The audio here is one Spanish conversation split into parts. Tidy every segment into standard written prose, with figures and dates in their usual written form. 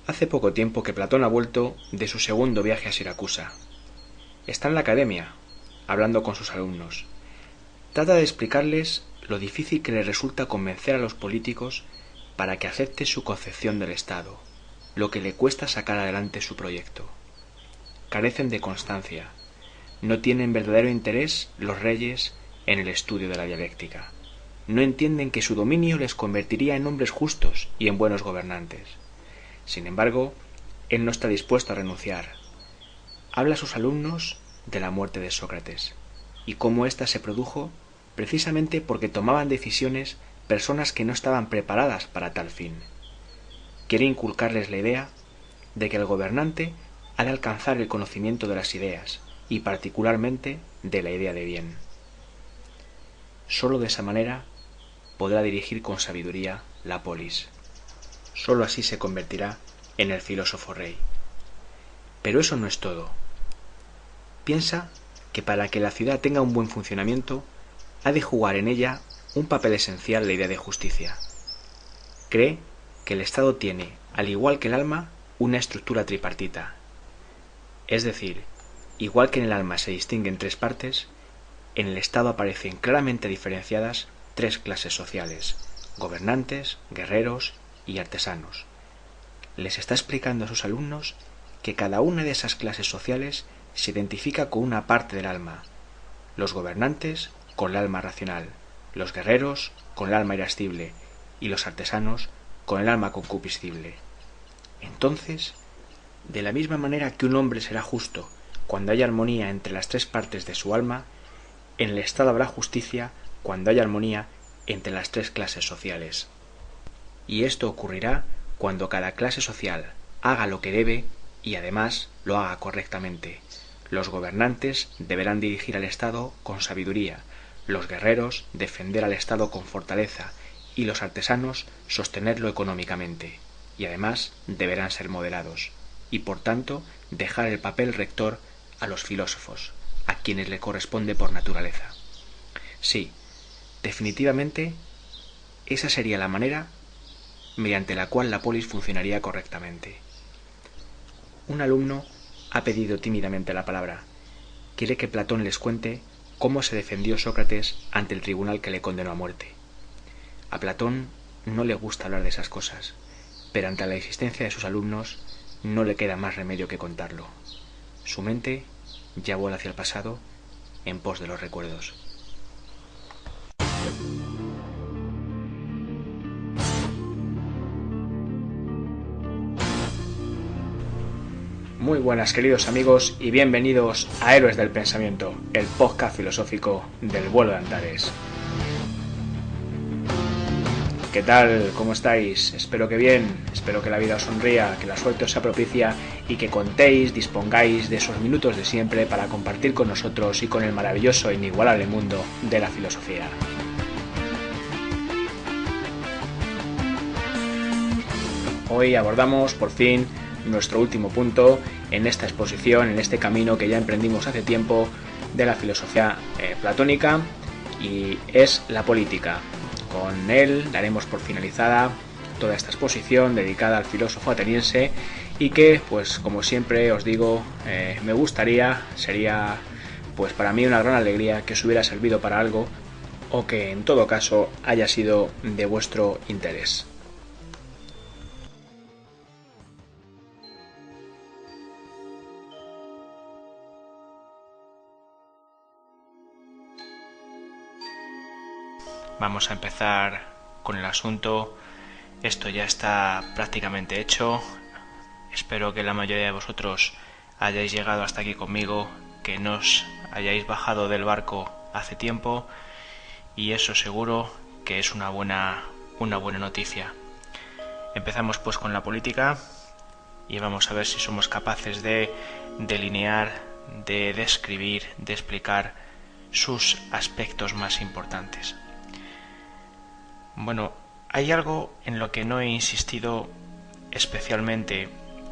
Hace poco tiempo que Platón ha vuelto de su segundo viaje a Siracusa. Está en la academia, hablando con sus alumnos. Trata de explicarles lo difícil que le resulta convencer a los políticos para que acepte su concepción del Estado, lo que le cuesta sacar adelante su proyecto. Carecen de constancia. No tienen verdadero interés los reyes en el estudio de la dialéctica. No entienden que su dominio les convertiría en hombres justos y en buenos gobernantes. Sin embargo, él no está dispuesto a renunciar. Habla a sus alumnos de la muerte de Sócrates y cómo ésta se produjo precisamente porque tomaban decisiones personas que no estaban preparadas para tal fin. Quiere inculcarles la idea de que el gobernante ha de alcanzar el conocimiento de las ideas y particularmente de la idea de bien. Sólo de esa manera podrá dirigir con sabiduría la polis. Sólo así se convertirá en el filósofo rey. Pero eso no es todo. Piensa que para que la ciudad tenga un buen funcionamiento, ha de jugar en ella un papel esencial la idea de justicia. Cree que el Estado tiene, al igual que el alma, una estructura tripartita. Es decir, igual que en el alma se distinguen tres partes, en el Estado aparecen claramente diferenciadas tres clases sociales: gobernantes, guerreros y artesanos. Les está explicando a sus alumnos que cada una de esas clases sociales se identifica con una parte del alma: los gobernantes con el alma racional, los guerreros con el alma irascible y los artesanos con el alma concupiscible. Entonces, de la misma manera que un hombre será justo cuando haya armonía entre las tres partes de su alma, en el Estado habrá justicia cuando haya armonía entre las tres clases sociales. Y esto ocurrirá cuando cada clase social haga lo que debe y además lo haga correctamente. Los gobernantes deberán dirigir al Estado con sabiduría, los guerreros defender al Estado con fortaleza y los artesanos sostenerlo económicamente. Y además deberán ser moderados y por tanto dejar el papel rector a los filósofos, a quienes le corresponde por naturaleza. Sí, definitivamente esa sería la manera mediante la cual la polis funcionaría correctamente. Un alumno ha pedido tímidamente la palabra. Quiere que Platón les cuente cómo se defendió Sócrates ante el tribunal que le condenó a muerte. A Platón no le gusta hablar de esas cosas, pero ante la existencia de sus alumnos no le queda más remedio que contarlo. Su mente ya vuela hacia el pasado en pos de los recuerdos. Muy buenas, queridos amigos, y bienvenidos a Héroes del Pensamiento, el podcast filosófico del vuelo de Antares. ¿Qué tal? ¿Cómo estáis? Espero que bien, espero que la vida os sonría, que la suerte os sea propicia y que dispongáis de esos minutos de siempre para compartir con nosotros y con el maravilloso e inigualable mundo de la filosofía. Hoy abordamos, por fin, nuestro último punto en esta exposición, en este camino que ya emprendimos hace tiempo de la filosofía platónica, y es la política. Con él daremos por finalizada toda esta exposición dedicada al filósofo ateniense y que, pues como siempre os digo, sería pues para mí una gran alegría que os hubiera servido para algo o que en todo caso haya sido de vuestro interés. Vamos a empezar con el asunto. Esto ya está prácticamente hecho. Espero que la mayoría de vosotros hayáis llegado hasta aquí conmigo, que no os hayáis bajado del barco hace tiempo, y eso seguro que es una buena noticia. Empezamos pues con la política y vamos a ver si somos capaces de delinear, de describir, de explicar sus aspectos más importantes. Bueno, hay algo en lo que no he insistido especialmente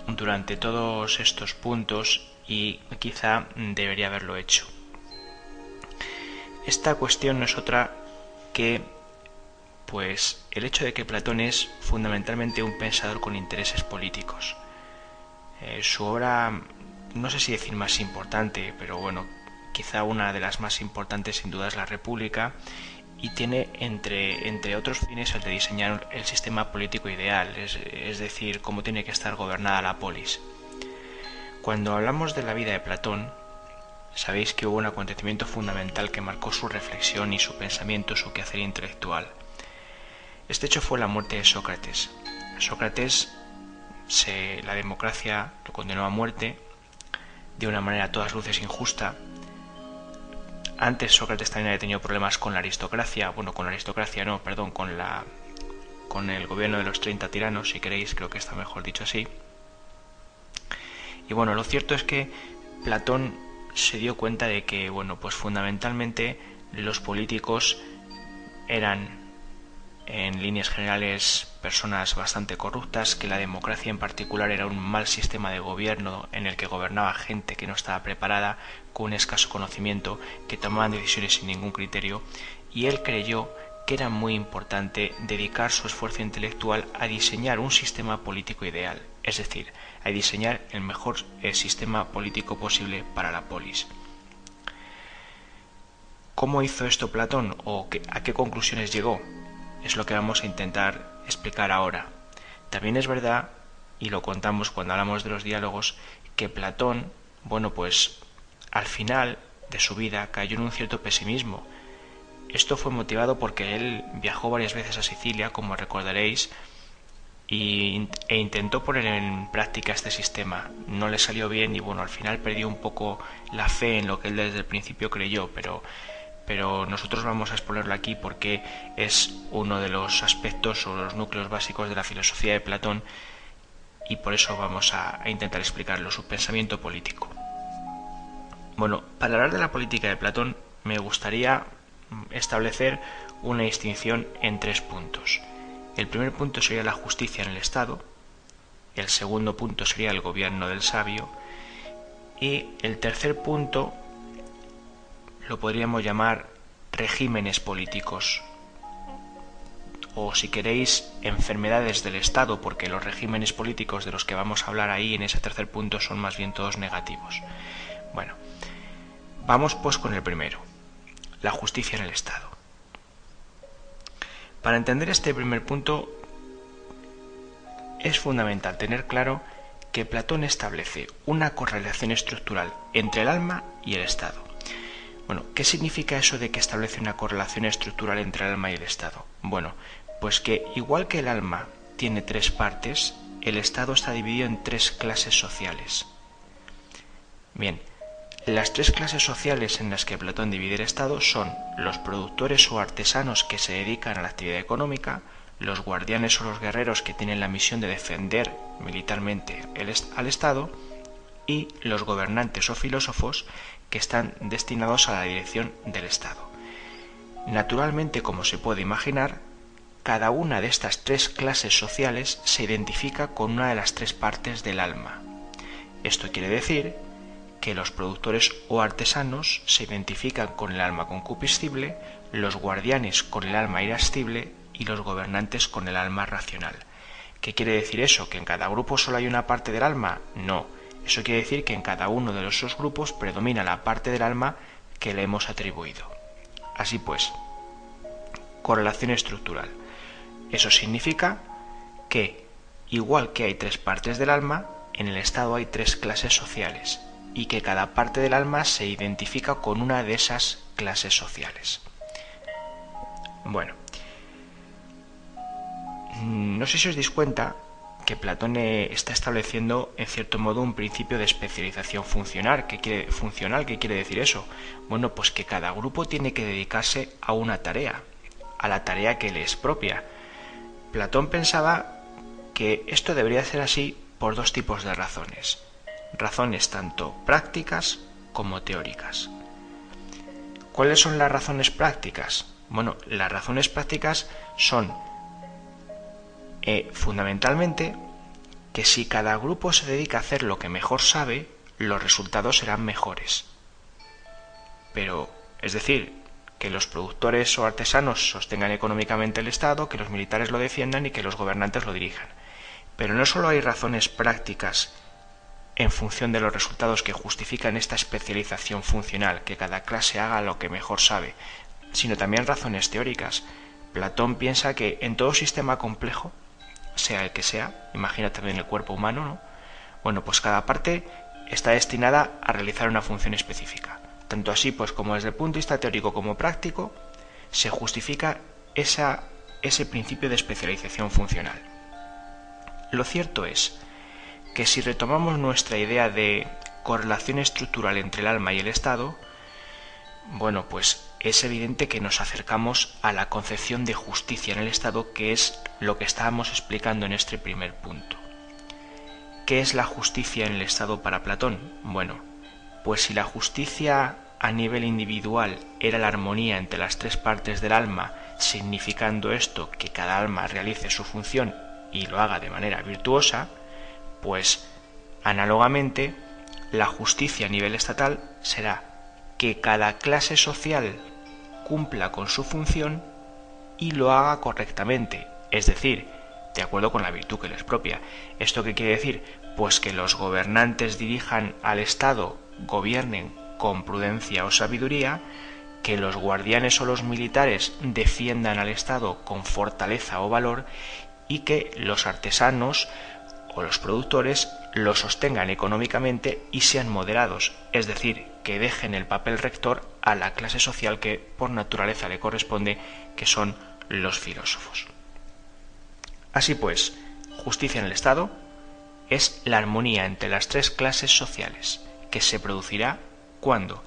durante todos estos puntos y quizá debería haberlo hecho. Esta cuestión no es otra que Pues el hecho de que Platón es fundamentalmente un pensador con intereses políticos. Su obra, no sé si decir más importante, pero bueno, quizá una de las más importantes sin duda es La República, y tiene entre otros fines el de diseñar el sistema político ideal, es decir, cómo tiene que estar gobernada la polis. Cuando hablamos de la vida de Platón, sabéis que hubo un acontecimiento fundamental que marcó su reflexión y su pensamiento, su quehacer intelectual. Este hecho fue la muerte de Sócrates. Sócrates, la democracia lo condenó a muerte de una manera a todas luces injusta. Antes Sócrates también había tenido problemas con la aristocracia, con el gobierno de los 30 tiranos, si queréis, creo que está mejor dicho así. Y bueno, lo cierto es que Platón se dio cuenta de que, bueno, pues fundamentalmente los políticos eran, en líneas generales, personas bastante corruptas, que la democracia en particular era un mal sistema de gobierno en el que gobernaba gente que no estaba preparada, con un escaso conocimiento, que tomaban decisiones sin ningún criterio, y él creyó que era muy importante dedicar su esfuerzo intelectual a diseñar un sistema político ideal, es decir, a diseñar el mejor sistema político posible para la polis. ¿Cómo hizo esto Platón o a qué conclusiones llegó? Es lo que vamos a intentar explicar ahora. También es verdad, y lo contamos cuando hablamos de los diálogos, que Platón, bueno, pues al final de su vida cayó en un cierto pesimismo. Esto fue motivado porque él viajó varias veces a Sicilia, como recordaréis, e intentó poner en práctica este sistema. No le salió bien y bueno, al final perdió un poco la fe en lo que él desde el principio creyó, pero nosotros vamos a exponerlo aquí porque es uno de los aspectos o los núcleos básicos de la filosofía de Platón, y por eso vamos a intentar explicarlo, su pensamiento político. Bueno, para hablar de la política de Platón me gustaría establecer una distinción en 3 puntos. El primer punto sería la justicia en el Estado, el segundo punto sería el gobierno del sabio, y el tercer punto lo podríamos llamar regímenes políticos, o si queréis, enfermedades del Estado, porque los regímenes políticos de los que vamos a hablar ahí en ese tercer punto son más bien todos negativos. Bueno, vamos pues con el primero, la justicia en el Estado. Para entender este primer punto es fundamental tener claro que Platón establece una correlación estructural entre el alma y el Estado. Bueno, ¿qué significa eso de que establece una correlación estructural entre el alma y el Estado? Bueno, pues que igual que el alma tiene 3 partes, el Estado está dividido en 3 clases sociales. Bien, las 3 clases sociales en las que Platón divide el Estado son los productores o artesanos que se dedican a la actividad económica, los guardianes o los guerreros que tienen la misión de defender militarmente al Estado, y los gobernantes o filósofos que están destinados a la dirección del Estado. Naturalmente, como se puede imaginar, cada una de estas 3 clases sociales se identifica con una de las 3 partes del alma. Esto quiere decir que los productores o artesanos se identifican con el alma concupiscible, los guardianes con el alma irascible y los gobernantes con el alma racional. ¿Qué quiere decir eso? ¿Que en cada grupo solo hay una parte del alma? No. Eso quiere decir que en cada uno de esos grupos predomina la parte del alma que le hemos atribuido. Así pues, correlación estructural. Eso significa que, igual que hay 3 partes del alma, en el Estado hay 3 clases sociales, y que cada parte del alma se identifica con una de esas clases sociales. Bueno, no sé si os dais cuenta que Platón está estableciendo en cierto modo un principio de especialización funcional. ¿Qué quiere decir eso? Bueno, pues que cada grupo tiene que dedicarse a una tarea, a la tarea que le es propia. Platón pensaba que esto debería ser así por 2 tipos de razones. Razones tanto prácticas como teóricas. ¿Cuáles son las razones prácticas? Bueno, las razones prácticas son fundamentalmente que si cada grupo se dedica a hacer lo que mejor sabe, los resultados serán mejores. Pero, es decir, que los productores o artesanos sostengan económicamente el Estado, que los militares lo defiendan y que los gobernantes lo dirijan. Pero no solo hay razones prácticas en función de los resultados que justifican esta especialización funcional, que cada clase haga lo que mejor sabe, sino también razones teóricas. Platón piensa que en todo sistema complejo, sea el que sea, imagina también el cuerpo humano, ¿no? Bueno, pues cada parte está destinada a realizar una función específica. Tanto así, pues como desde el punto de vista teórico como práctico, se justifica ese principio de especialización funcional. Lo cierto es que si retomamos nuestra idea de correlación estructural entre el alma y el Estado, bueno, pues es evidente que nos acercamos a la concepción de justicia en el Estado, que es lo que estábamos explicando en este primer punto. ¿Qué es la justicia en el Estado para Platón? Bueno, pues si la justicia a nivel individual era la armonía entre las tres partes del alma, significando esto que cada alma realice su función y lo haga de manera virtuosa, pues análogamente la justicia a nivel estatal será que cada clase social cumpla con su función y lo haga correctamente, es decir, de acuerdo con la virtud que les propia. ¿Esto qué quiere decir? Pues que los gobernantes dirijan al Estado, gobiernen con prudencia o sabiduría, que los guardianes o los militares defiendan al Estado con fortaleza o valor y que los artesanos o los productores lo sostengan económicamente y sean moderados, es decir, que dejen el papel rector a la clase social que por naturaleza le corresponde, que son los filósofos. Así pues, justicia en el Estado es la armonía entre las tres clases sociales, que se producirá cuando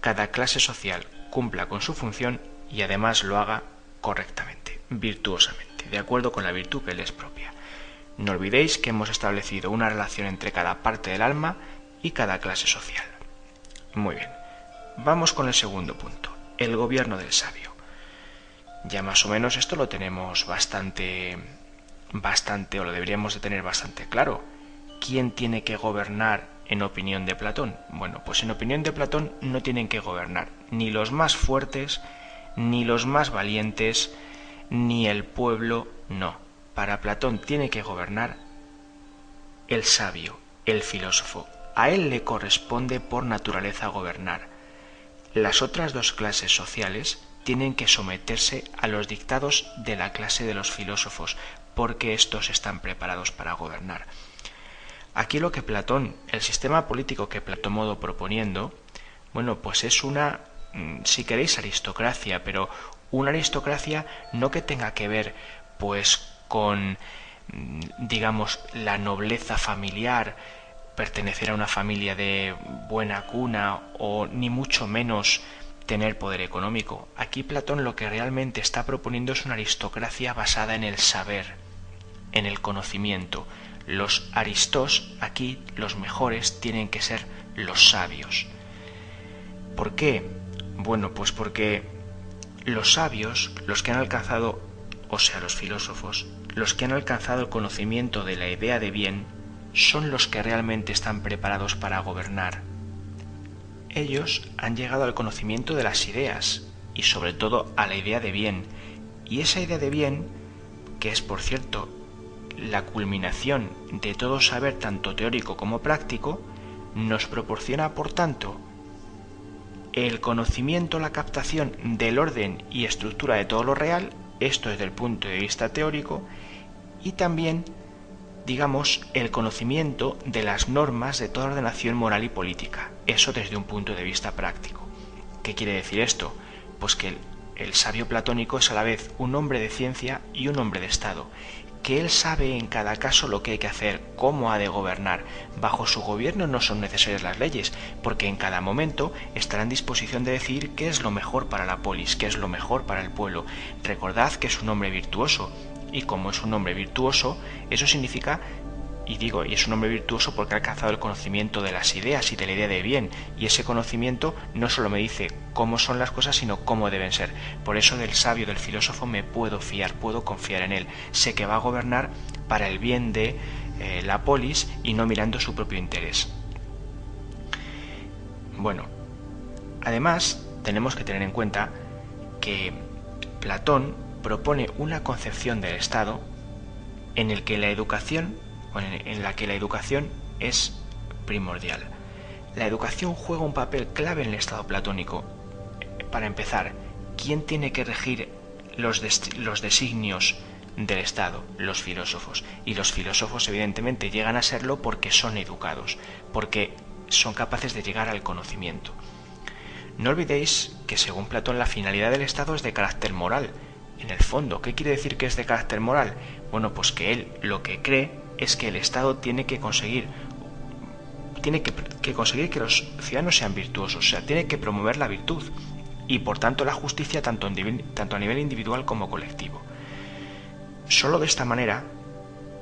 cada clase social cumpla con su función y además lo haga correctamente, virtuosamente, de acuerdo con la virtud que les propia. No olvidéis que hemos establecido una relación entre cada parte del alma y cada clase social. Muy bien, vamos con el segundo punto, el gobierno del sabio. Ya más o menos esto lo tenemos bastante, o lo deberíamos de tener bastante claro. ¿Quién tiene que gobernar en opinión de Platón? Bueno, pues en opinión de Platón no tienen que gobernar ni los más fuertes, ni los más valientes, ni el pueblo, no. Para Platón tiene que gobernar el sabio, el filósofo. A él le corresponde por naturaleza gobernar. Las otras dos clases sociales tienen que someterse a los dictados de la clase de los filósofos, porque estos están preparados para gobernar. Aquí lo que Platón, el sistema político que Platón modo proponiendo, bueno, pues es una, si queréis, aristocracia, pero una aristocracia no que tenga que ver, pues, con, digamos, la nobleza familiar, pertenecer a una familia de buena cuna o ni mucho menos tener poder económico. Aquí Platón lo que realmente está proponiendo es una aristocracia basada en el saber, en el conocimiento. Los aristos, aquí los mejores, tienen que ser los sabios. ¿Por qué? Bueno, pues porque los sabios, los que han alcanzado, o sea, los filósofos, los que han alcanzado el conocimiento de la idea de bien, son los que realmente están preparados para gobernar. Ellos han llegado al conocimiento de las ideas, y sobre todo a la idea de bien. Y esa idea de bien, que es, por cierto, la culminación de todo saber tanto teórico como práctico, nos proporciona, por tanto, el conocimiento, la captación del orden y estructura de todo lo real, esto desde el punto de vista teórico, y también, digamos, el conocimiento de las normas de toda ordenación moral y política, eso desde un punto de vista práctico. ¿Qué quiere decir esto? Pues que el sabio platónico es a la vez un hombre de ciencia y un hombre de Estado, que él sabe en cada caso lo que hay que hacer, cómo ha de gobernar. Bajo su gobierno no son necesarias las leyes, porque en cada momento estará en disposición de decir qué es lo mejor para la polis, qué es lo mejor para el pueblo. Recordad que es un hombre virtuoso, y como es un hombre virtuoso, eso significa, y es un hombre virtuoso porque ha alcanzado el conocimiento de las ideas y de la idea de bien, y ese conocimiento no solo me dice cómo son las cosas, sino cómo deben ser. Por eso del sabio, del filósofo, me puedo fiar, puedo confiar en él. Sé que va a gobernar para el bien de la polis y no mirando su propio interés. Bueno, además tenemos que tener en cuenta que Platón propone una concepción del Estado en el que la educación, en la que la educación es primordial. La educación juega un papel clave en el Estado platónico. Para empezar, ¿quién tiene que regir los designios del Estado? Los filósofos. Y los filósofos evidentemente llegan a serlo porque son educados, porque son capaces de llegar al conocimiento. No olvidéis que según Platón la finalidad del Estado es de carácter moral. En el fondo, ¿qué quiere decir que es de carácter moral? Bueno, pues que él lo que cree es que el Estado tiene que conseguir que los ciudadanos sean virtuosos, o sea, tiene que promover la virtud y por tanto la justicia tanto a nivel individual como colectivo. Solo de esta manera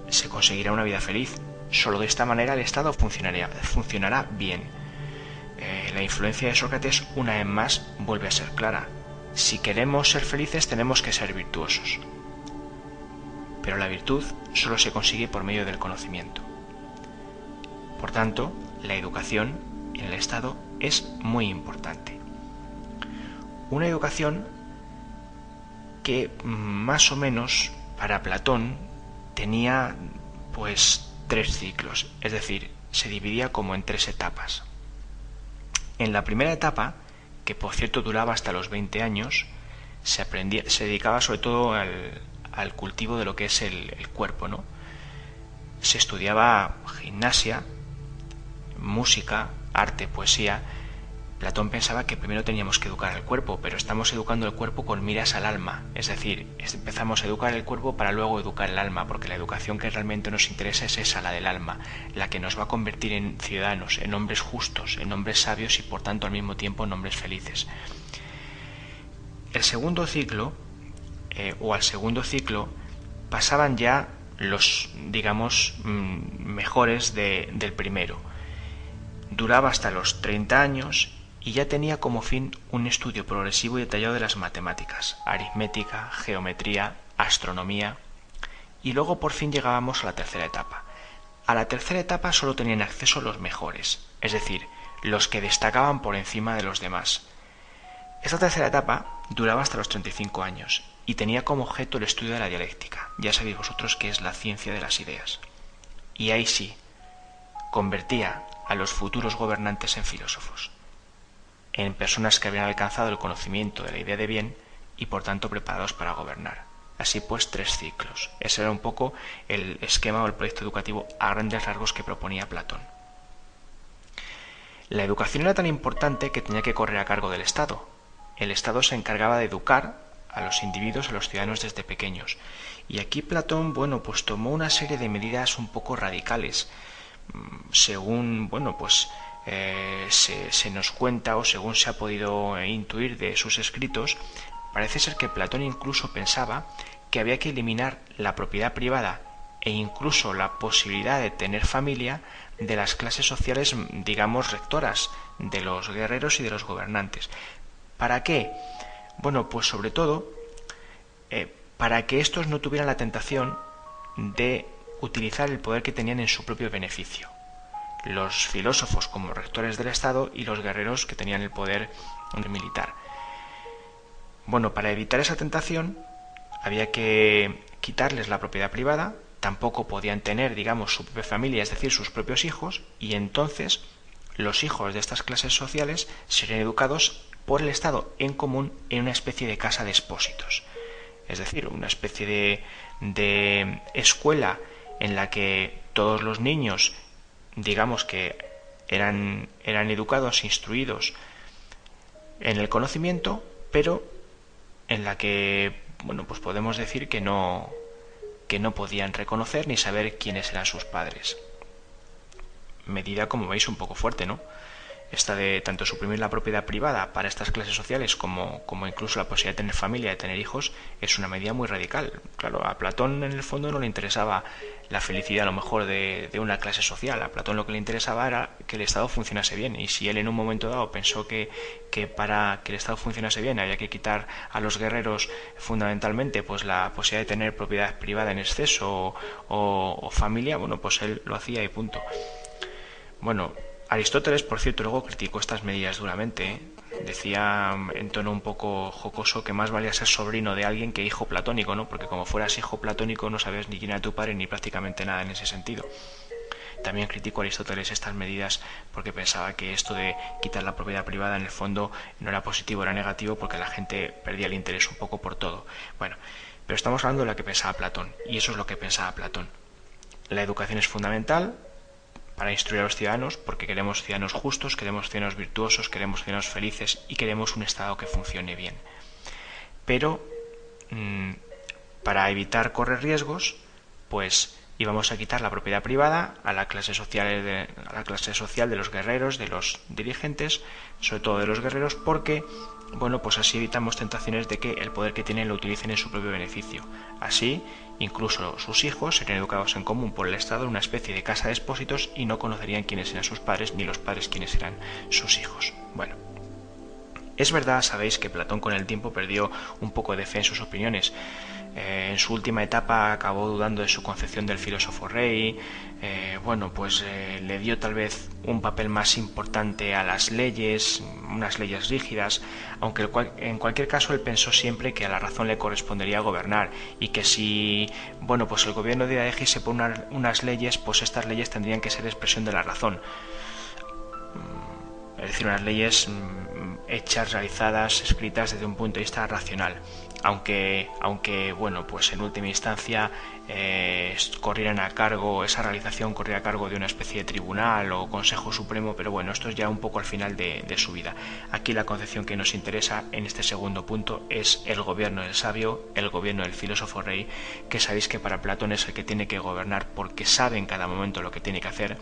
se conseguirá una vida feliz, solo de esta manera el Estado funcionará bien. La influencia de Sócrates una vez más vuelve a ser clara. Si queremos ser felices tenemos que ser virtuosos. Pero la virtud solo se consigue por medio del conocimiento. Por tanto, la educación en el Estado es muy importante. Una educación que más o menos para Platón tenía pues 3 ciclos, es decir, se dividía como en 3 etapas. En la primera etapa, que por cierto duraba hasta los 20 años, se dedicaba sobre todo al cultivo de lo que es el cuerpo, ¿no? Se estudiaba gimnasia, música, arte, poesía. Platón pensaba que primero teníamos que educar al cuerpo, pero estamos educando el cuerpo con miras al alma, es decir, empezamos a educar el cuerpo para luego educar el alma, porque la educación que realmente nos interesa es esa, la del alma, la que nos va a convertir en ciudadanos, en hombres justos, en hombres sabios y por tanto al mismo tiempo en hombres felices. El segundo ciclo, al segundo ciclo, pasaban ya los, digamos, mejores del primero. Duraba hasta los 30 años y ya tenía como fin un estudio progresivo y detallado de las matemáticas, aritmética, geometría, astronomía, y luego por fin llegábamos a la tercera etapa. A la tercera etapa solo tenían acceso los mejores, es decir, los que destacaban por encima de los demás. Esta tercera etapa duraba hasta los 35 años y tenía como objeto el estudio de la dialéctica. Ya sabéis vosotros que es la ciencia de las ideas. Y ahí sí, convertía a los futuros gobernantes en filósofos, en personas que habían alcanzado el conocimiento de la idea de bien y por tanto preparados para gobernar. Así pues, 3 ciclos. Ese era un poco el esquema o el proyecto educativo a grandes rasgos que proponía Platón. La educación era tan importante que tenía que correr a cargo del Estado. El Estado se encargaba de educar a los individuos, a los ciudadanos desde pequeños. Y aquí Platón, pues tomó una serie de medidas un poco radicales. Según, se nos cuenta o según se ha podido intuir de sus escritos, parece ser que Platón incluso pensaba que había que eliminar la propiedad privada e incluso la posibilidad de tener familia de las clases sociales, digamos, rectoras, de los guerreros y de los gobernantes. ¿Para qué? Pues sobre todo para que estos no tuvieran la tentación de utilizar el poder que tenían en su propio beneficio. Los filósofos como rectores del Estado y los guerreros que tenían el poder militar. Para evitar esa tentación había que quitarles la propiedad privada, tampoco podían tener, digamos, su propia familia, es decir, sus propios hijos, y entonces los hijos de estas clases sociales serían educados por el Estado en común en una especie de casa de expósitos. Es decir, una especie de escuela en la que todos los niños, digamos que eran educados, instruidos en el conocimiento, pero en la que, pues podemos decir que no podían reconocer ni saber quiénes eran sus padres. Medida, como veis, un poco fuerte, ¿no? Esta de tanto suprimir la propiedad privada para estas clases sociales como incluso la posibilidad de tener familia, de tener hijos, es una medida muy radical. Claro, a Platón en el fondo no le interesaba la felicidad a lo mejor de una clase social. A Platón lo que le interesaba era que el Estado funcionase bien, y si él en un momento dado pensó que para que el Estado funcionase bien había que quitar a los guerreros fundamentalmente pues la posibilidad de tener propiedad privada en exceso o familia, pues él lo hacía y punto. Aristóteles, por cierto, luego criticó estas medidas duramente, ¿eh? Decía en tono un poco jocoso que más valía ser sobrino de alguien que hijo platónico, ¿no? Porque como fueras hijo platónico no sabías ni quién era tu padre ni prácticamente nada en ese sentido. También criticó Aristóteles estas medidas porque pensaba que esto de quitar la propiedad privada en el fondo no era positivo, era negativo, porque la gente perdía el interés un poco por todo. Bueno, pero estamos hablando de lo que pensaba Platón, y eso es lo que pensaba Platón. La educación es fundamental para instruir a los ciudadanos, porque queremos ciudadanos justos, queremos ciudadanos virtuosos, queremos ciudadanos felices y queremos un Estado que funcione bien. Pero para evitar correr riesgos, pues íbamos a quitar la propiedad privada a la clase social de los guerreros, de los dirigentes, sobre todo de los guerreros, porque bueno, pues así evitamos tentaciones de que el poder que tienen lo utilicen en su propio beneficio. Así, incluso sus hijos serían educados en común por el Estado en una especie de casa de expósitos y no conocerían quiénes eran sus padres ni los padres quiénes eran sus hijos. Bueno, es verdad, sabéis, que Platón con el tiempo perdió un poco de fe en sus opiniones. En su última etapa acabó dudando de su concepción del filósofo rey. Le dio tal vez un papel más importante a las leyes, unas leyes rígidas, aunque en cualquier caso él pensó siempre que a la razón le correspondería gobernar, y que si el gobierno diera de regirse por unas leyes, pues estas leyes tendrían que ser expresión de la razón. Es decir, unas leyes hechas, realizadas, escritas desde un punto de vista racional, aunque en última instancia corrieran a cargo, esa realización corriera a cargo de una especie de tribunal o consejo supremo, pero bueno, esto es ya un poco al final de su vida. Aquí la concepción que nos interesa en este segundo punto es el gobierno del sabio, el gobierno del filósofo rey, que sabéis que para Platón es el que tiene que gobernar porque sabe en cada momento lo que tiene que hacer,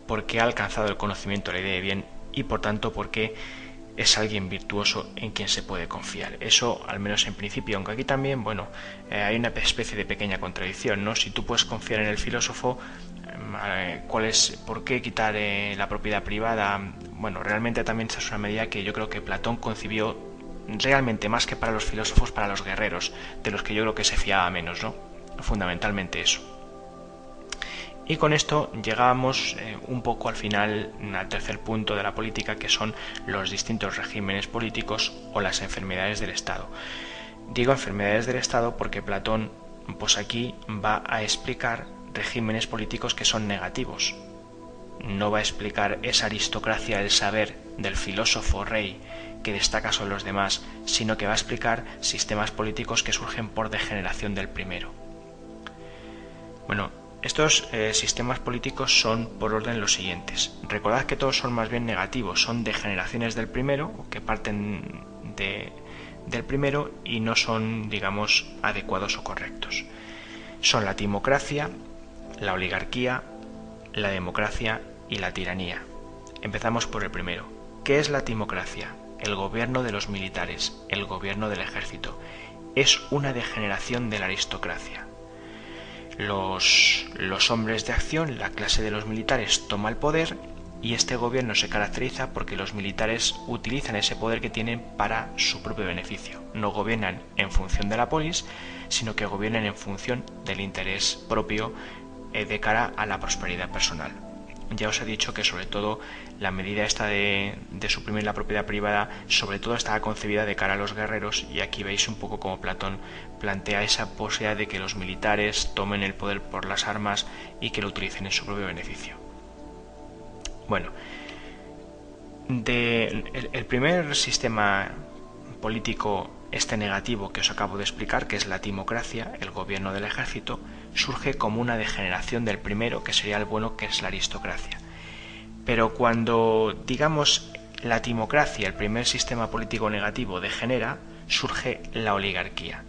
porque ha alcanzado el conocimiento, la idea de bien, y por tanto porque es alguien virtuoso en quien se puede confiar. Eso al menos en principio, aunque aquí también hay una especie de pequeña contradicción, ¿no? Si tú puedes confiar en el filósofo, ¿por qué quitar la propiedad privada? Bueno, realmente también esta es una medida que yo creo que Platón concibió realmente más que para los filósofos, para los guerreros, de los que yo creo que se fiaba menos, ¿no? Fundamentalmente eso. Y con esto llegábamos un poco al final, al tercer punto de la política, que son los distintos regímenes políticos o las enfermedades del Estado. Digo enfermedades del Estado porque Platón, pues aquí va a explicar regímenes políticos que son negativos. No va a explicar esa aristocracia del saber del filósofo rey que destaca sobre los demás, sino que va a explicar sistemas políticos que surgen por degeneración del primero. Bueno, estos sistemas políticos son por orden los siguientes. Recordad que todos son más bien negativos, son degeneraciones del primero, que parten del primero y no son, digamos, adecuados o correctos. Son la timocracia, la oligarquía, la democracia y la tiranía. Empezamos por el primero. ¿Qué es la timocracia? El gobierno de los militares, el gobierno del ejército. Es una degeneración de la aristocracia. Los hombres de acción, la clase de los militares, toma el poder, y este gobierno se caracteriza porque los militares utilizan ese poder que tienen para su propio beneficio. No gobiernan en función de la polis, sino que gobiernan en función del interés propio de cara a la prosperidad personal. Ya os he dicho que sobre todo la medida esta de suprimir la propiedad privada sobre todo estaba concebida de cara a los guerreros, y aquí veis un poco como Platón plantea esa posibilidad de que los militares tomen el poder por las armas y que lo utilicen en su propio beneficio. Bueno, el primer sistema político negativo que os acabo de explicar, que es la timocracia, el gobierno del ejército, surge como una degeneración del primero, que sería el bueno, que es la aristocracia. Pero cuando, digamos, la timocracia, el primer sistema político negativo, degenera, surge la oligarquía.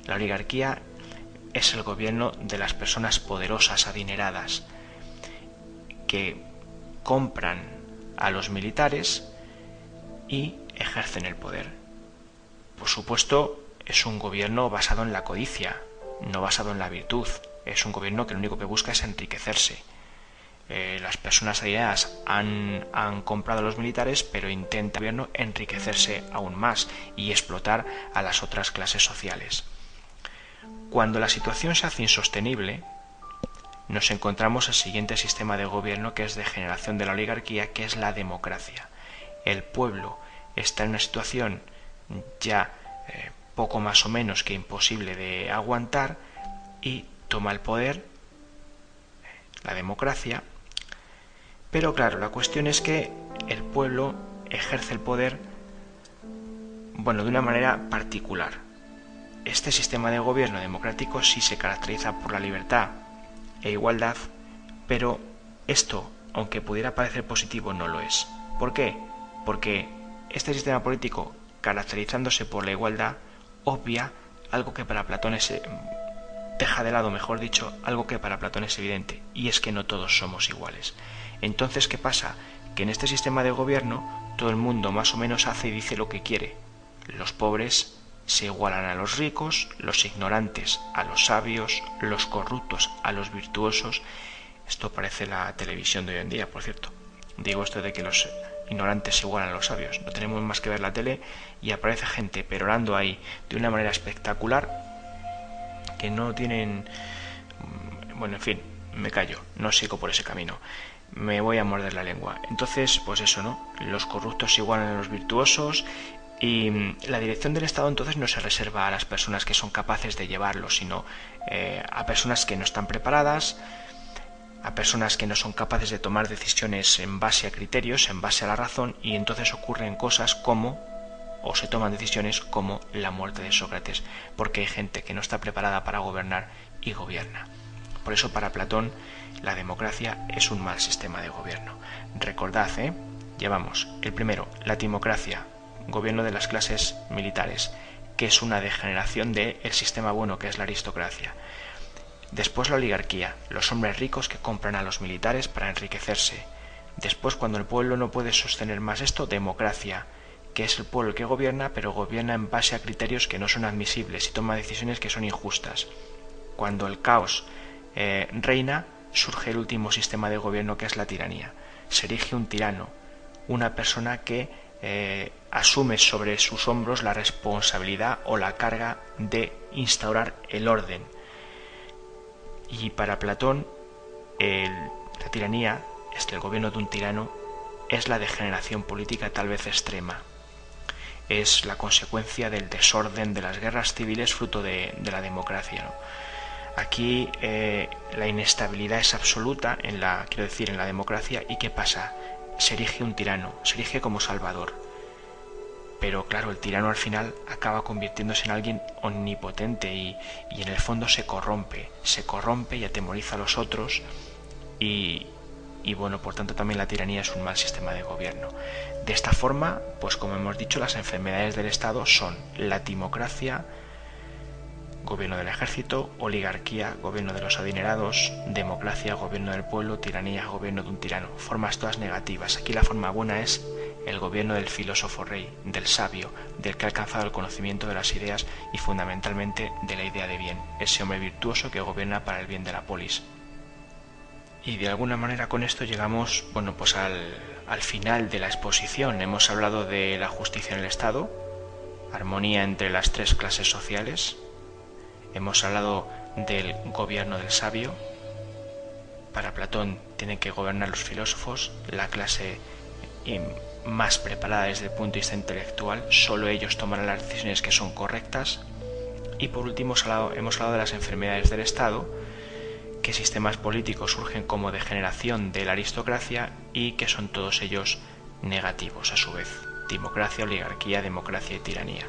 La oligarquía es el gobierno de las personas poderosas, adineradas, que compran a los militares y ejercen el poder. Por supuesto, es un gobierno basado en la codicia, no basado en la virtud. Es un gobierno que lo único que busca es enriquecerse. Las personas adineradas han comprado a los militares, pero intenta el gobierno enriquecerse aún más y explotar a las otras clases sociales. Cuando la situación se hace insostenible, nos encontramos el siguiente sistema de gobierno, que es degeneración de la oligarquía, que es la democracia. El pueblo está en una situación ya poco más o menos que imposible de aguantar y toma el poder, la democracia. Pero claro, la cuestión es que el pueblo ejerce el poder, de una manera particular. Este sistema de gobierno democrático sí se caracteriza por la libertad e igualdad, pero esto, aunque pudiera parecer positivo, no lo es. ¿Por qué? Porque este sistema político, caracterizándose por la igualdad, obvia algo que para Platón deja de lado, mejor dicho, algo que para Platón es evidente, y es que no todos somos iguales. Entonces, ¿qué pasa? Que en este sistema de gobierno todo el mundo más o menos hace y dice lo que quiere. Los pobres se igualan a los ricos, los ignorantes a los sabios, los corruptos a los virtuosos. Esto parece la televisión de hoy en día, por cierto. Digo esto de que los ignorantes se igualan a los sabios. No tenemos más que ver la tele y aparece gente perorando ahí de una manera espectacular que no tienen... en fin, me callo, no sigo por ese camino. Me voy a morder la lengua. Entonces, pues eso, ¿no? Los corruptos se igualan a los virtuosos. Y la dirección del Estado entonces no se reserva a las personas que son capaces de llevarlo, sino a personas que no están preparadas, a personas que no son capaces de tomar decisiones en base a criterios, en base a la razón, y entonces ocurren cosas o se toman decisiones como la muerte de Sócrates, porque hay gente que no está preparada para gobernar y gobierna. Por eso para Platón la democracia es un mal sistema de gobierno. Recordad, llevamos el primero, la timocracia, gobierno de las clases militares, que es una degeneración del sistema bueno, que es la aristocracia. Después la oligarquía, los hombres ricos que compran a los militares para enriquecerse. Después, cuando el pueblo no puede sostener más esto, democracia, que es el pueblo el que gobierna, pero gobierna en base a criterios que no son admisibles y toma decisiones que son injustas. Cuando el caos reina, surge el último sistema de gobierno, que es la tiranía. Se erige un tirano, una persona que asume sobre sus hombros la responsabilidad o la carga de instaurar el orden. Y para Platón, la tiranía, el gobierno de un tirano, es la degeneración política tal vez extrema. Es la consecuencia del desorden de las guerras civiles fruto de la democracia, ¿no? Aquí la inestabilidad es absoluta en la democracia. ¿Y qué pasa? Se erige un tirano, se erige como salvador. Pero claro, el tirano al final acaba convirtiéndose en alguien omnipotente y en el fondo se corrompe y atemoriza a los otros y por tanto también la tiranía es un mal sistema de gobierno. De esta forma, pues como hemos dicho, las enfermedades del Estado son la timocracia, gobierno del ejército; oligarquía, gobierno de los adinerados; democracia, gobierno del pueblo; tiranía, gobierno de un tirano. Formas todas negativas. Aquí la forma buena es el gobierno del filósofo rey, del sabio, del que ha alcanzado el conocimiento de las ideas y fundamentalmente de la idea de bien, ese hombre virtuoso que gobierna para el bien de la polis. Y de alguna manera con esto llegamos al final de la exposición. Hemos hablado de la justicia en el Estado, armonía entre las tres clases sociales. Hemos hablado del gobierno del sabio. Para Platón tienen que gobernar los filósofos, la clase más preparada desde el punto de vista intelectual. Solo ellos tomarán las decisiones que son correctas. Y por último hemos hablado de las enfermedades del Estado, que sistemas políticos surgen como degeneración de la aristocracia y que son todos ellos negativos a su vez: timocracia, oligarquía, democracia y tiranía.